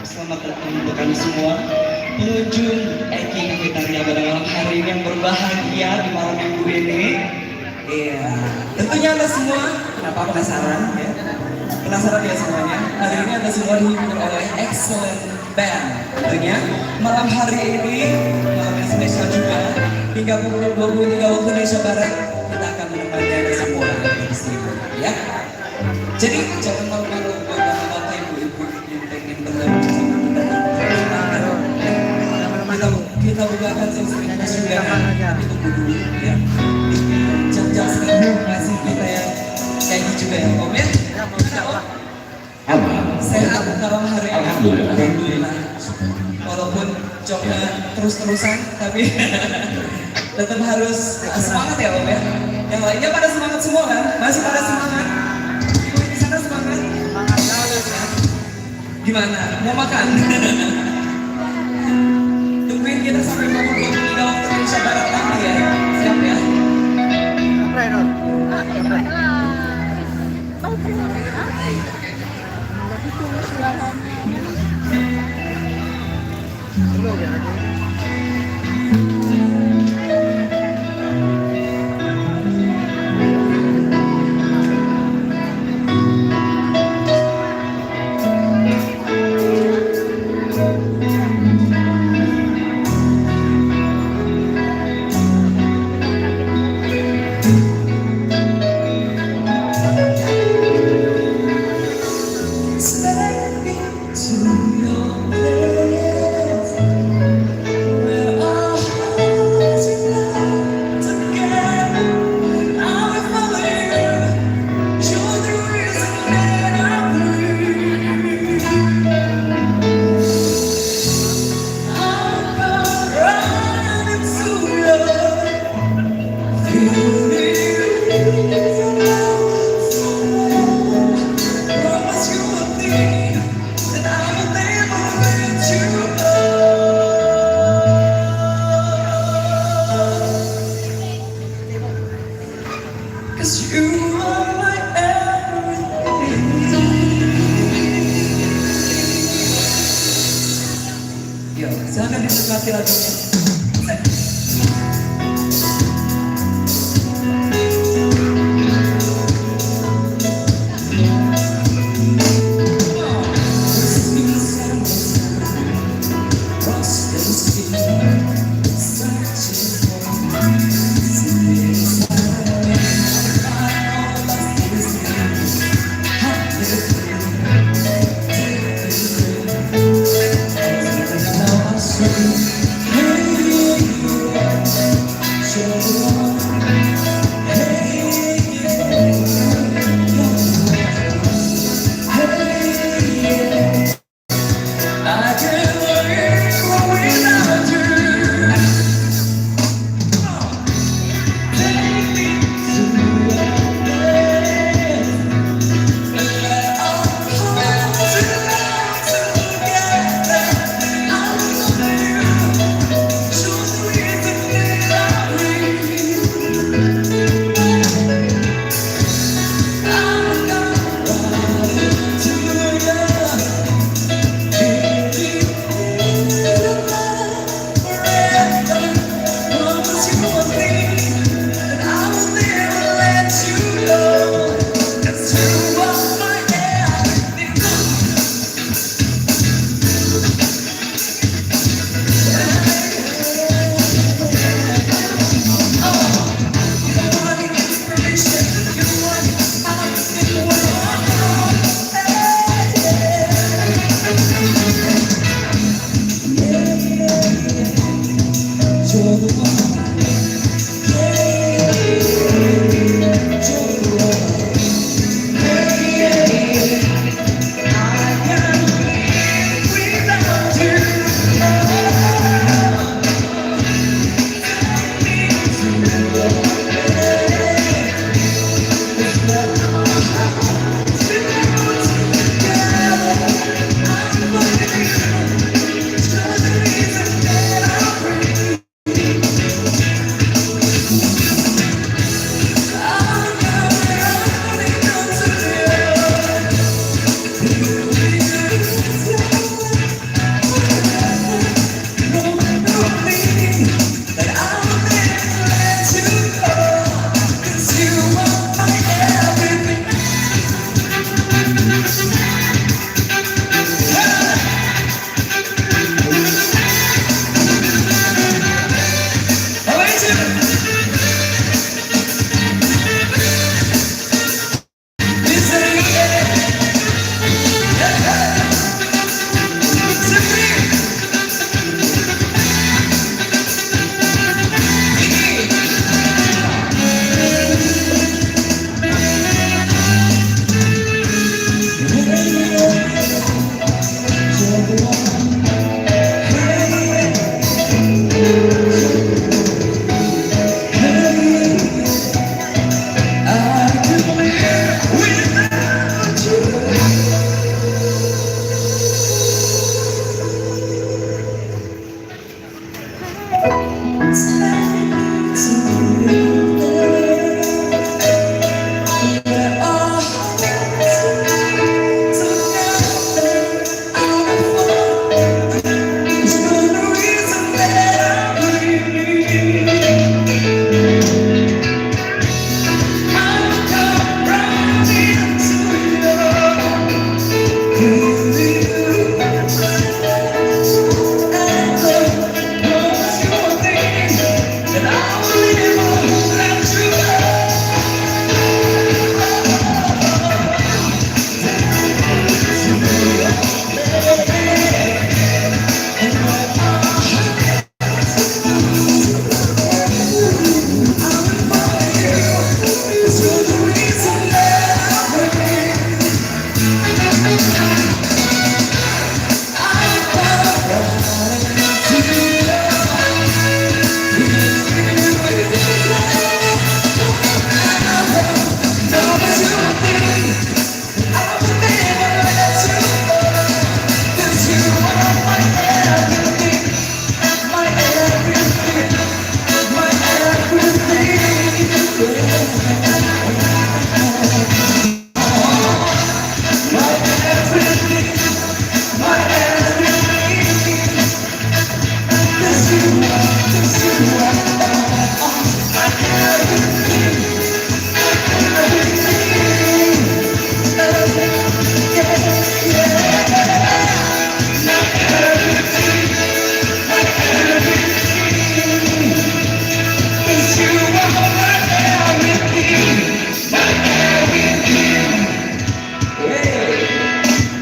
Selamat datang untuk kami semua pengunjung Eki Cafeteria pada malam hari ini yang berbahagia di malam minggu ini. Iya, tentunya Anda semua kenapa penasaran ya? Penasaran ya semuanya? Hari ini Anda semua dihibur oleh excellent band. Tentunya malam hari ini malam yang spesial juga hingga pukul 23 waktu Indonesia Barat kita akan menemani Anda semua di sini ya. Jadi jangan malu-malu buat bapak-bapak, ibu-ibu yang pengen bergabung sama kita bukakan sesi juga itu dulu ya. Jam-jam sedang ngasih kita yang kayak gitu juga ya Om ya. Sehat malam hari ini. Alhamdulillah. Walaupun jobnya terus-terusan tapi tetap harus semangat ya Om ya. Yang lainnya pada semangat semua kan? Masih pada semangat? Ibu di sana semangat? Semangat banget ya. Gimana? Mau makan? Tungguin kita sampai pukul 23 waktu Indonesia Barat nanti ya. Siap ya? Iya, silakan dinikmati lagunya. Hey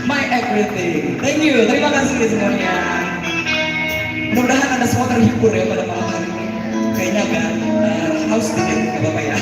My everything. Thank you, terima kasih semuanya. Mudah-mudahan Anda semua terhibur ya pada malam hari ini. Kayaknya agak haus sedikit, nggak apa-apa ya.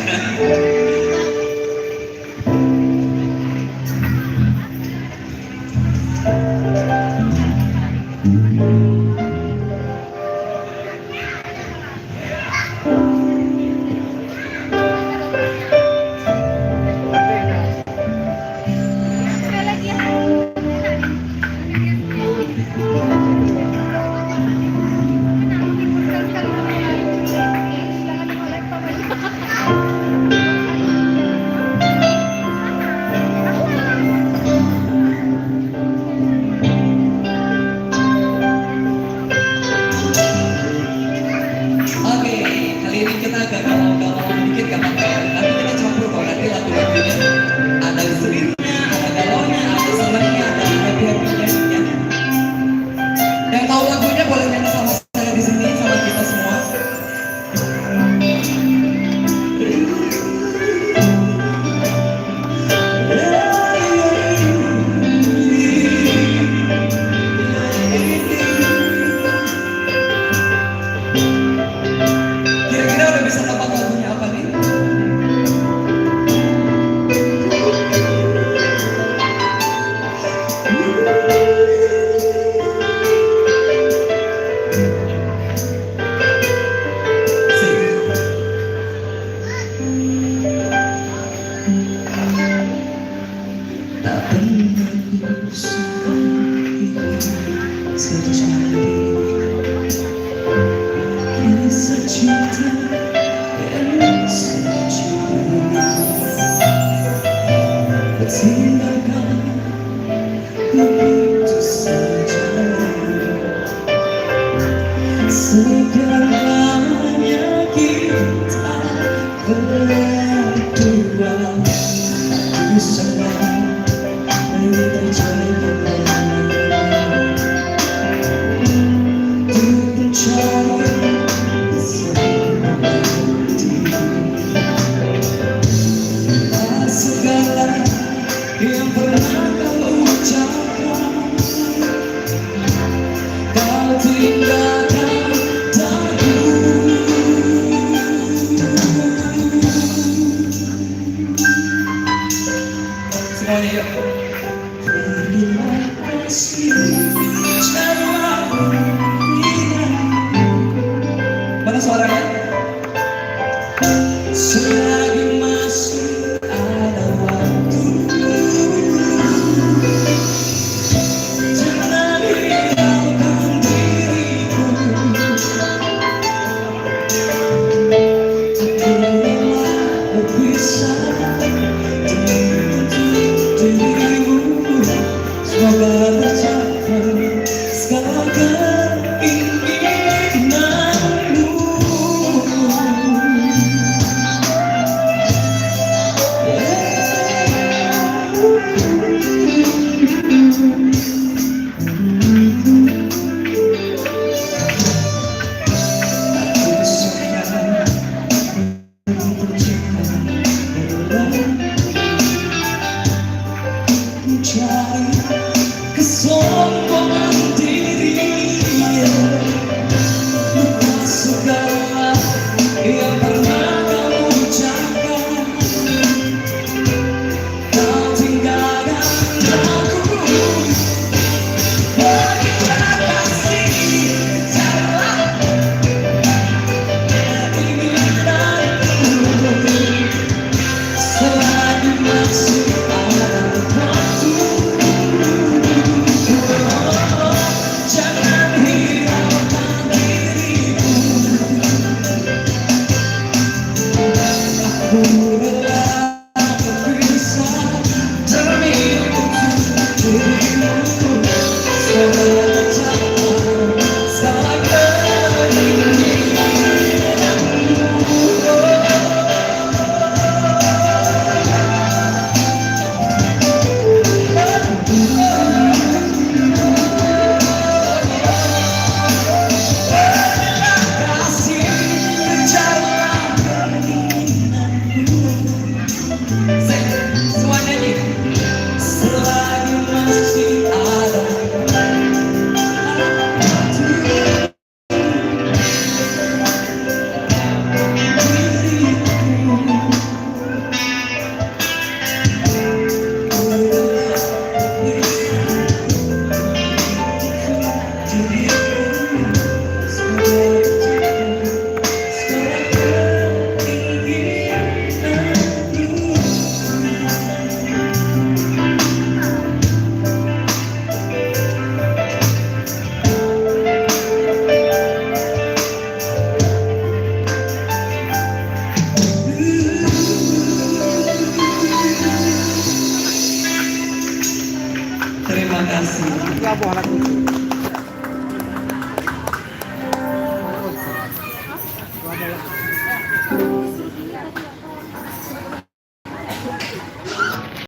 Oke, kali ini kita agak galau-galau dikit gak apa-apa. Nanti kita campur kok, nanti lagu-lagunya ada sedihnya, ada galaunya, ada senangnya, ada happy-happynya ya. Yang tahu lagunya boleh nyanyi sama saya di sini, sama kita semua. Kira-kira udah bisa tebak lagunya apa nih? Tak pernah kusangka sejati kisah cinta yang sejujurnya bertinggalkan begitu saja. Segalanya kita berdua bersama berjalan untuk mencari segala yang pernah kau ucapkan, kau tinggalkan daku. Semuanya yuk. Terima kasih jawab kita. Mana suaranya? Selagi masih ada waktu, jangan hiraukan diriku. Terima berpisah untuk dirimu. Semoga tercapai segala keinginanmu. Mencari kesombongan diri. Iya.